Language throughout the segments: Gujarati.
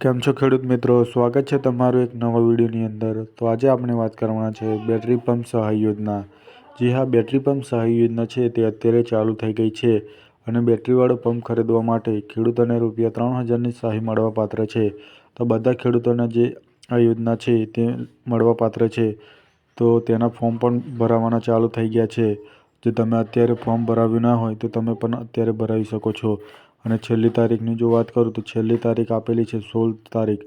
કેમ છો ખેડૂત મિત્રો, સ્વાગત છે તમારું એક નવા વિડીયોની અંદર। તો આજે આપણે વાત કરવાના છે બેટરી પંપ સહાય યોજના। જી હા, બેટરી પંપ સહાય યોજના છે તે અત્યારે ચાલુ થઈ ગઈ છે અને બેટરીવાળો પંપ ખરીદવા માટે ખેડૂતોને ₹3000ની સહાય મળવાપાત્ર છે। તો બધા ખેડૂતોને જે આ યોજના છે તે મળવાપાત્ર છે, તો તેના ફોર્મ પણ ભરાવાના ચાલુ થઈ ગયા છે। જો તમે અત્યારે ફોર્મ ભરાવ્યું ના હોય તો તમે પણ અત્યારે ભરાવી શકો છો। અને છેલ્લી તારીખની જો વાત કરું તો છેલ્લી તારીખ આપેલી છે 16 તારીખ,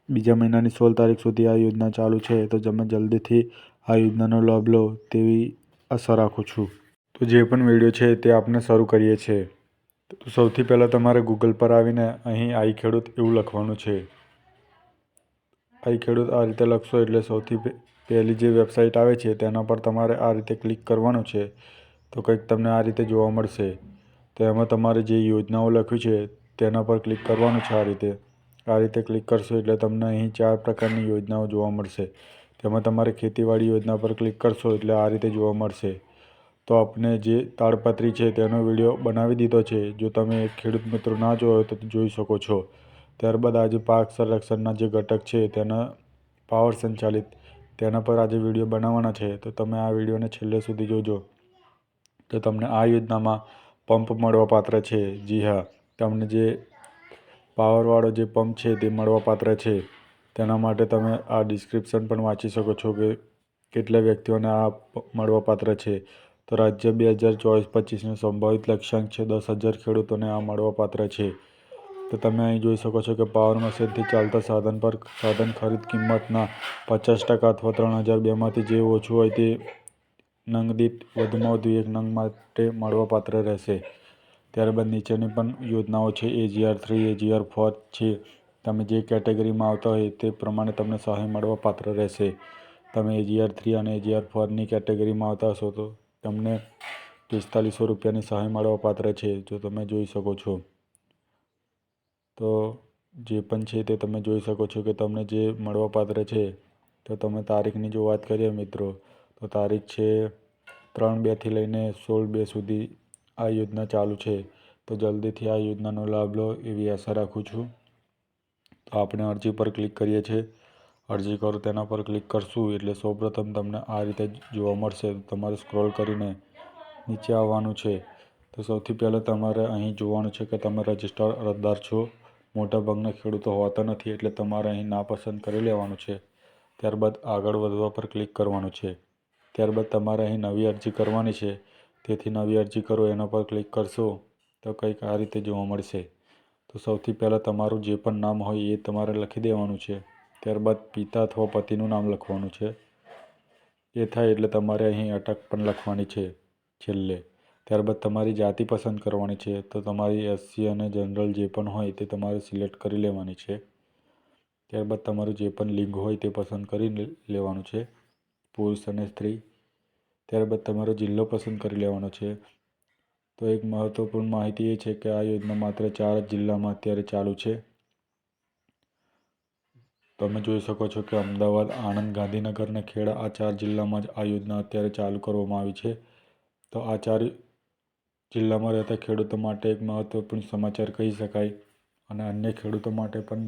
બીજા મહિનાની 16 તારીખ સુધી આ યોજના ચાલુ છે। તો તમે જલ્દીથી આ યોજનાનો લાભ લો તેવી આશા રાખું છું। તો જે પણ વિડીયો છે તે આપણે શરૂ કરીએ છીએ। તો સૌથી પહેલાં તમારે ગૂગલ પર આવીને અહીં આઈ ખેડૂત એવું લખવાનું છે। આઈ ખેડૂત આ રીતે લખશો એટલે સૌથી પહેલી જે વેબસાઇટ આવે છે તેના પર તમારે આ રીતે ક્લિક કરવાનું છે। તો કંઈક તમને આ રીતે જોવા મળશે। તો એમાં તમારે જે યોજનાઓ લખ્યું છે તેના પર ક્લિક કરવાનું છે। આ રીતે ક્લિક કરશો એટલે તમને અહીં 4 પ્રકારની યોજનાઓ જોવા મળશે। તેમાં તમારે ખેતીવાડી યોજના પર ક્લિક કરશો એટલે આ રીતે જોવા મળશે। તો આપણે જે તાડપત્રી છે તેનો વિડીયો બનાવી દીધો છે, જો તમે ખેડૂત મિત્રો ના જોયો તો જોઈ શકો છો। ત્યારબાદ આજે પાક સંરક્ષણના જે ઘટક છે તેના પાવર સંચાલિત તેના પર આજે વિડીયો બનાવવાના છે। તો તમે આ વિડીયોને છેલ્લે સુધી જોજો, તો તમને આ યોજનામાં પંપ મળવાપાત્ર છે। જી હા, તમને જે પાવરવાળો જે પંપ છે તે મળવાપાત્ર છે। તેના માટે તમે આ ડિસ્ક્રિપ્શન પણ વાંચી શકો છો કે કેટલા વ્યક્તિઓને આ મળવાપાત્ર છે। તો રાજ્ય 2024-25નું સંભવિત લક્ષ્યાંક છે 10,000 ખેડૂતોને આ મળવાપાત્ર છે। તો તમે અહીં જોઈ શકો છો કે પાવર મશીનથી ચાલતા સાધન ખરીદ કિંમતના 50% અથવા 3002 માંથી જે ઓછું હોય તે નંગ દીઠ વધુમાં વધુ એક નંગ માટે મળવાપાત્ર રહેશે। ત્યારબાદ નીચેની પણ યોજનાઓ છે AGR3, AGR4 છે। તમે જે કેટેગરીમાં આવતા હોય તે પ્રમાણે તમને સહાય મળવાપાત્ર રહેશે। તમે AGR3 અને AGR4ની કેટેગરીમાં આવતા હશો તો તમને ₹4500ની સહાય મળવાપાત્ર છે, જો તમે જોઈ શકો છો। તો જે પણ છે તે તમે જોઈ શકો છો કે તમને જે મળવાપાત્ર છે। તો તમે તારીખની જો વાત કરીએ મિત્રો, તો તારીખ છે 3/2 થી લઈને 16/2 સુધી આ યોજના ચાલુ છે। તો જલ્દીથી આ યોજનાનો લાભ લો એવી આશા રાખું છું। તો આપણે અરજી પર ક્લિક કરીએ છીએ। અરજી કરો તેના પર ક્લિક કરશું એટલે સૌપ્રથમ તમને આ રીતે જોવા મળશે। તમારે સ્ક્રોલ કરીને નીચે આવવાનું છે। તો સૌથી પહેલાં તમારે અહીં જોવાનું છે કે તમે રજિસ્ટર્ડ અરજદાર છો। મોટાભાગના ખેડૂતો હોતા નથી એટલે તમારે અહીં ના પસંદ કરી લેવાનું છે। ત્યારબાદ આગળ વધવા પર ક્લિક કરવાનું છે। ત્યારબાદ તમારે અહીં નવી અરજી કરવાની છે, તેથી નવી અરજી કરો એના પર ક્લિક કરશો તો કંઈક આ રીતે જોવા મળશે। તો સૌથી પહેલાં તમારું જે પણ નામ હોય એ તમારે લખી દેવાનું છે। ત્યારબાદ પિતા અથવા પતિનું નામ લખવાનું છે। એ થાય એટલે તમારે અહીં અટક પણ લખવાની છે છેલ્લે। ત્યારબાદ તમારી જાતિ પસંદ કરવાની છે। તો તમારી SC અને જનરલ જે પણ હોય તે તમારે સિલેક્ટ કરી લેવાની છે। ત્યારબાદ તમારું જે પણ લિંગ હોય તે પસંદ કરી લેવાનું છે, પુરુષ અને સ્ત્રી। ત્યારબાદ તમારો જિલ્લો પસંદ કરી લેવાનો છે। તો એક મહત્વપૂર્ણ માહિતી એ છે કે આ યોજના માત્ર 4 જિલ્લામાં અત્યારે ચાલુ છે। તમે જોઈ શકો છો કે અમદાવાદ, આણંદ, ગાંધીનગર અને ખેડા આ 4 જિલ્લામાં જ આ યોજના અત્યારે ચાલુ કરવામાં આવી છે। તો આ 4 જિલ્લામાં રહેતા ખેડૂતો માટે એક મહત્વપૂર્ણ સમાચાર કહી શકાય, અને અન્ય ખેડૂતો માટે પણ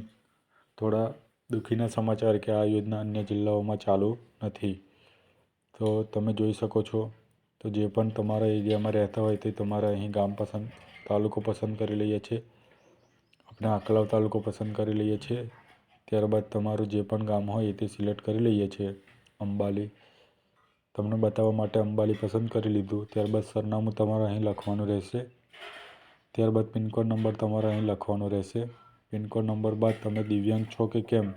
થોડા દુઃખીના સમાચાર કે આ યોજના અન્ય જિલ્લાઓમાં ચાલુ નથી। તો તમે જોઈ શકો છો। તો જે પણ તમારા એરિયામાં રહેતા હોય તે તમારે અહીં તાલુકો પસંદ કરી લઈએ છીએ। આપણે આંકલાવ તાલુકો પસંદ કરી લઈએ છીએ। ત્યારબાદ તમારું જે પણ ગામ હોય તે સિલેક્ટ કરી લઈએ છીએ। અંબાલી તમને બતાવવા માટે અંબાલી પસંદ કરી લીધું। ત્યારબાદ સરનામું તમારે અહીં લખવાનું રહેશે। ત્યારબાદ પિનકોડ નંબર તમારે અહીં લખવાનો રહેશે। પિનકોડ નંબર બાદ તમે દિવ્યાંગ છો કે કેમ,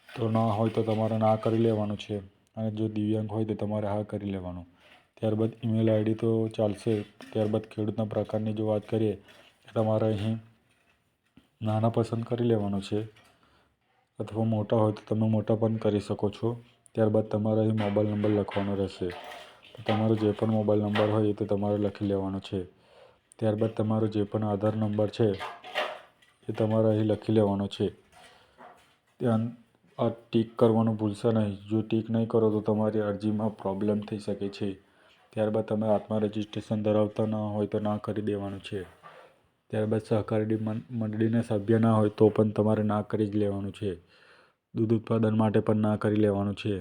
તો ના હોય તો તમારે ના કરી લેવાનું છે, અને જો દિવ્યાંગ હોય તો તમારે હા કરી લેવાનું। ત્યારબાદ ઈમેલ આઈડી તો ચાલશે। ત્યારબાદ ખેડૂતના પ્રકારની જો વાત કરીએ તો તમારે અહીં નાના પસંદ કરી લેવાનું છે, અથવા મોટા હોય તો તમે મોટા પણ કરી શકો છો। ત્યારબાદ તમારે અહીં મોબાઈલ નંબર લખવાનો રહેશે। તો તમારો જે પણ મોબાઈલ નંબર હોય એ તો તમારે લખી લેવાનો છે। ત્યારબાદ તમારો જે પણ આધાર નંબર છે એ તમારે અહીં લખી લેવાનો છે। આ ટીક કરવાનું ભૂલશો નહીં, જો ટીક નહીં કરો તો તમારી અરજીમાં પ્રોબ્લેમ થઈ શકે છે। ત્યારબાદ તમે આત્મા રજિસ્ટ્રેશન ધરાવતા ન હોય તો ના કરી દેવાનું છે। ત્યારબાદ સહકારી મંડળીના સભ્ય ના હોય તો પણ તમારે ના કરી જ લેવાનું છે. દૂધ ઉત્પાદન માટે પણ ના કરી લેવાનું છે.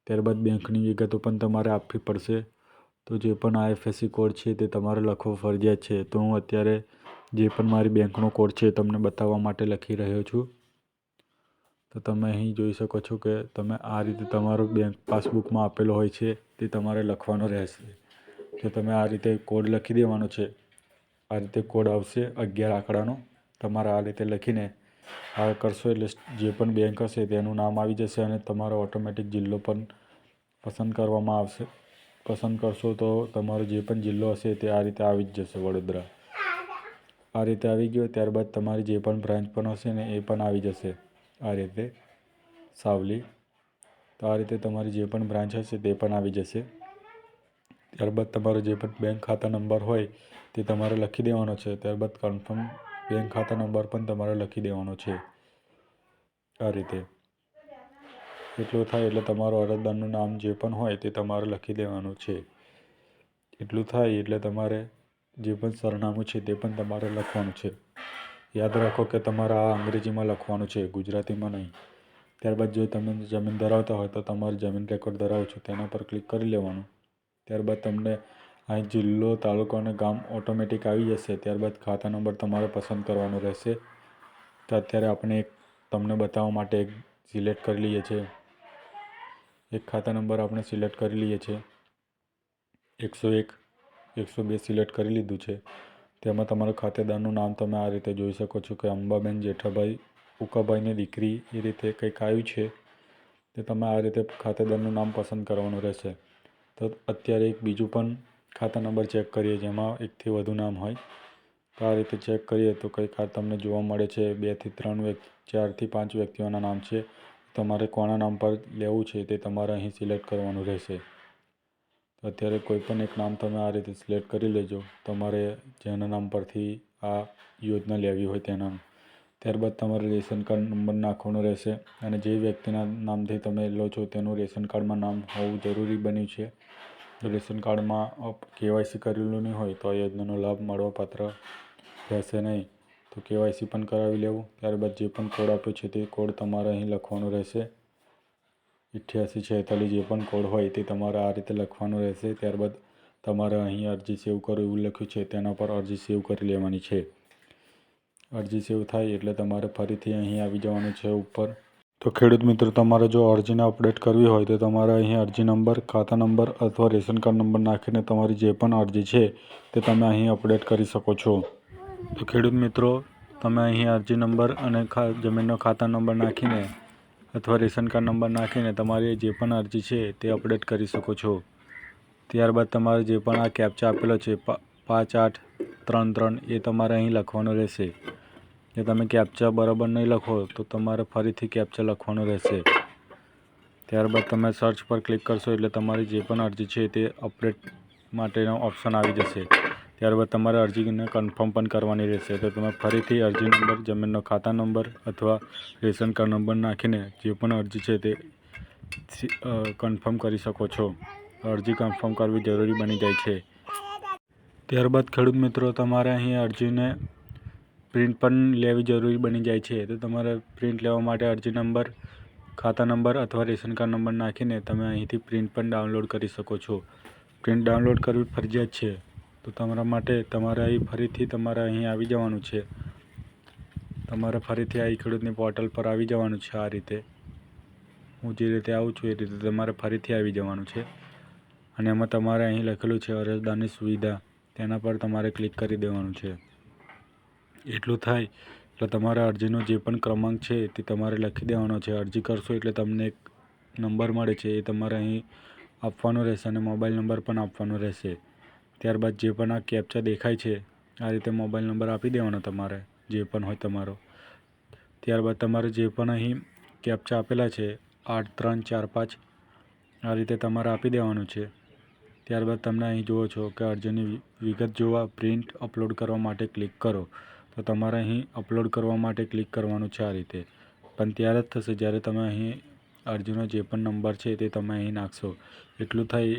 ત્યારબાદ બેંકની વિગતો પણ તમારે આપવી પડશે. તો જે પણ IFSC કોડ છે તે તમારે લખવો ફરજિયાત છે. તો હું અત્યારે જે પણ મારી બેંકનો કોડ છે તમને બતાવવા માટે લખી રહ્યો છું. તો તમે અહીં જોઈ શકો છો કે તમે આ રીતે તમારો બેંક પાસબુકમાં આપેલો હોય છે તે તમારે લખવાનો રહેશે. તો તમે આ રીતે કોડ લખી દેવાનો છે. આ રીતે કોડ આવશે 11 આંકડાનો. તમારે આ રીતે લખીને આ કરશો એટલે જે પણ બેંક હશે તેનું નામ આવી જશે અને તમારો ઓટોમેટિક જિલ્લો પણ પસંદ કરવામાં આવશે. પસંદ કરશો તો તમારો જે પણ જિલ્લો હશે તે આ રીતે આવી જ જશે વડોદરા. આ રીતે આવી ગયો ત્યારબાદ તમારી જે પણ બ્રાન્ચ પણ હશે ને એ પણ આવી જશે આ રીતે સાવલી. તો આ રીતે તમારી જે પણ બ્રાન્ચ હશે તે પણ આવી જશે. ત્યારબાદ તમારો જે પણ બેંક ખાતા નંબર હોય તે તમારે લખી દેવાનો છે. ત્યારબાદ કન્ફર્મ બેંક ખાતા નંબર પણ તમારે લખી દેવાનો છે આ રીતે. એટલું થાય એટલે તમારું અરજદારનું નામ જે પણ હોય તે તમારે લખી દેવાનું છે. એટલું થાય એટલે તમારે જે પણ સરનામું છે તે પણ તમારે લખવાનું છે. યાદ રાખો કે તમારે આ અંગ્રેજીમાં લખવાનું છે, ગુજરાતીમાં નહીં. ત્યારબાદ જો તમે જમીન ધરાવતા હોય તો તમારે જમીન રેકોર્ડ ધરાવો છો તેના પર ક્લિક કરી લેવાનું. ત્યારબાદ તમને અહીં જિલ્લો, તાલુકો અને ગામ ઓટોમેટિક આવી જશે. ત્યારબાદ ખાતા નંબર તમારે પસંદ કરવાનો રહેશે. તો અત્યારે આપણે તમને બતાવવા માટે એક સિલેક્ટ કરી લઈએ છીએ. એક ખાતા નંબર આપણે સિલેક્ટ કરી લઈએ છીએ. 101, 102 સિલેક્ટ કરી લીધું છે. તેમાં તમારું ખાતેદારનું નામ તમે આ રીતે જોઈ શકો છો કે અંબાબેન જેઠાભાઈ ઉકાભાઈની દીકરી એ રીતે કંઈક આવ્યું છે. તે તમે આ રીતે ખાતેદારનું નામ પસંદ કરવાનું રહેશે. તો અત્યારે એક બીજું પણ ખાતા નંબર ચેક કરીએ જેમાં 1 થી વધુ નામ હોય. તો આ રીતે ચેક કરીએ તો કંઈક આ તમને જોવા મળે છે 2 થી 3 વ્યક્તિ, 4 થી 5 વ્યક્તિઓના નામ છે. તમારે કોના નામ પર લેવું છે તે તમારે અહીં સિલેક્ટ કરવાનું રહેશે. અત્યારે કોઈ પણ એક નામ તમે આ રીતે સિલેક્ટ કરી લેજો. તમારે જેના નામ પરથી આ યોજના લેવી હોય તેના. ત્યારબાદ તમારે રેશન કાર્ડ નંબર નાખવાનો રહેશે અને જે વ્યક્તિના નામથી તમે લો છો તેનું રેશન કાર્ડમાં નામ હોવું જરૂરી બન્યું છે. રેશન કાર્ડમાં KYC કરેલું નહીં હોય તો આ યોજનાનો લાભ મળવાપાત્ર રહેશે નહીં. તો KYC પણ કરાવી લેવું. ત્યારબાદ જે પણ કોડ આપ્યો છે તે કોડ તમારે અહીં લખવાનો રહેશે. 8846 જે પણ કોડ હોય તે તમારે આ રીતે લખવાનો રહેશે. ત્યારબાદ તમારે અહીં અરજી સેવ કરો એવું લખ્યું છે તેના પર અરજી સેવ કરી લેવાની છે. અરજી સેવ થાય એટલે તમારે ફરીથી અહીં આવી જવાનું છે ઉપર. તો ખેડૂત મિત્રો તમારે જો અરજીને અપડેટ કરવી હોય તો તમારે અહીં અરજી નંબર, ખાતા નંબર અથવા રેશન કાર્ડ નંબર નાખીને તમારી જે પણ અરજી છે તે તમે અહીં અપડેટ કરી શકો છો. તો ખેડૂત મિત્રો તમે અહીં અરજી નંબર અને જમીનનો ખાતા નંબર નાખીને અથવા રેશન કાર્ડ નંબર નાખીને તમારી જે પણ અરજી છે તે અપડેટ કરી શકો છો. ત્યારબાદ તમારે જે પણ આ કેપ્ચા આપેલો છે 5833 એ તમારે અહીં લખવાનો રહેશે. જો તમે કેપ્ચા બરાબર નહીં લખો તો તમારે ફરીથી કેપ્ચા લખવાનો રહેશે. ત્યારબાદ તમે સર્ચ પર ક્લિક કરશો એટલે તમારી જે પણ અરજી છે તે અપડેટ માટેનો ઓપ્શન આવી જશે. ત્યારબાદ તમારે અરજીને કન્ફર્મ પણ કરવાની રહેશે. તો તમે ફરીથી અરજી નંબર, જમીનનો ખાતા નંબર અથવા રેશન કાર્ડ નંબર નાખીને જે પણ અરજી છે તે કન્ફર્મ કરી શકો છો. અરજી કન્ફર્મ કરવી જરૂરી બની જાય છે. ત્યારબાદ ખેડૂત મિત્રો તમારે અહીં અરજીને પ્રિન્ટ પણ લેવી જરૂરી બની જાય છે. તો તમારે પ્રિન્ટ લેવા માટે અરજી નંબર, ખાતા નંબર અથવા રેશન કાર્ડ નંબર નાખીને તમે અહીંથી પ્રિન્ટ પણ ડાઉનલોડ કરી શકો છો. પ્રિન્ટ ડાઉનલોડ કરવી ફરજિયાત છે. તો તમારા માટે તમારે અહીં ફરીથી તમારે અહીં આવી જવાનું છે. તમારે ફરીથી આ ખેડૂતની પોર્ટલ પર આવી જવાનું છે. આ રીતે હું જે રીતે આવું છું એ રીતે તમારે ફરીથી આવી જવાનું છે અને એમાં તમારે અહીં લખેલું છે અરજદારની સુવિધા, તેના પર તમારે ક્લિક કરી દેવાનું છે. એટલું થાય એટલે તમારા અરજીનો જે પણ ક્રમાંક છે તે તમારે લખી દેવાનો છે. અરજી કરશો એટલે તમને એક નંબર મળે છે એ તમારે અહીં આપવાનો રહેશે અને મોબાઈલ નંબર પણ આપવાનો રહેશે. ત્યારબાદ જે પણ આ કેપ્ચા દેખાય છે આ રીતે મોબાઈલ નંબર આપી દેવાનો તમારે જે પણ હોય તમારો. ત્યારબાદ તમારે જે પણ અહીં કેપ્ચા આપેલા છે 8345 આ રીતે તમારે આપી દેવાનું છે. ત્યારબાદ તમને અહીં જુઓ છો કે અરજીની વિગત જોવા પ્રિન્ટ અપલોડ કરવા માટે ક્લિક કરો. તો તમારે અહીં અપલોડ કરવા માટે ક્લિક કરવાનું છે આ રીતે. પણ ત્યારે જ થશે જ્યારે તમે અહીં અરજીનો જે પણ નંબર છે તે તમે અહીં નાખશો. એટલું થાય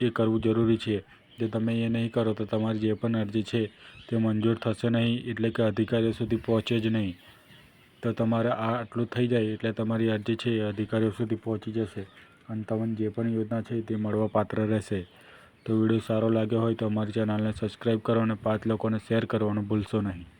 એ કરવું જરૂરી છે. જો તમે એ નહીં કરો તો તમારી જે પણ અરજી છે તે મંજૂર થશે નહીં, એટલે કે અધિકારીઓ સુધી પહોંચે જ નહીં. તો તમારે આટલું થઈ જાય એટલે તમારી અરજી છે એ અધિકારીઓ સુધી પહોંચી જશે અને તમને જે પણ યોજના છે તે મળવા પાત્ર રહેશે. તો વિડીયો સારો લાગ્યો હોય તો અમારી ચેનલને સબસ્ક્રાઈબ કરો અને 5 લોકોને શેર કરવાનું ભૂલશો નહીં.